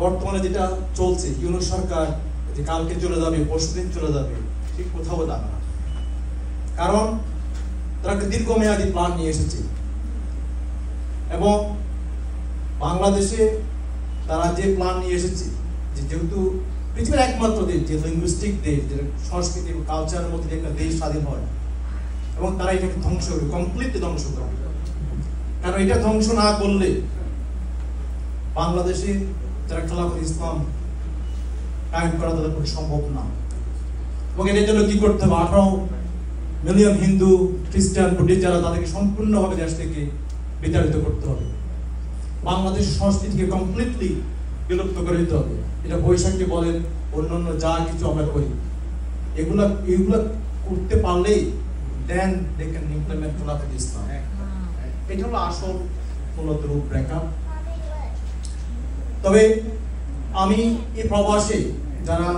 বর্তমানে যেটা চলছে, ইউনূস সরকার যে কালকে চলে যাবে, পরশুদিন চলে যাবে, ঠিক কোথাও যাবে না। কারণ তারা একটা দীর্ঘমেয়াদী প্ল্যান নিয়ে এসেছে এবং বাংলাদেশে তারা যে প্ল্যান নিয়ে এসেছে, যেহেতু পৃথিবীর একমাত্র দেশ, যে লিঙ্গুইস্টিক দেশ, যে সংস্কৃতি এবং কালচারের মধ্যে একটা দেশ স্বাধীন হয়, এবং তারা এটাকে ধ্বংস করবে, কমপ্লিটলি ধ্বংস করবে। কারণ এটা ধ্বংস না করলে বাংলাদেশে যারা খেলাফত ইসলাম কায়েম করা তাদের পক্ষে সম্ভব না। এবং এটার জন্য কি করতে হবে? 18 মিলিয়ন হিন্দু, খ্রিস্টান, বুদ্ধিস্ট যারা, তাদেরকে সম্পূর্ণভাবে দেশ থেকে বিতাড়িত করতে হবে। বাংলাদেশের সংস্কৃতিকে কমপ্লিটলি বিলুপ্ত করে দিতে হবে। এটা বৈশাখী বলেন, অন্যান্য যা কিছু আমরা করি, এগুলা করতে পারলেই দেন দে ক্যান ইমপ্লিমেন্ট খেলাফত ইসলাম। এটা হলো আসল মূলত রূপরেখা। তবে আমি এই প্রবাসে যারা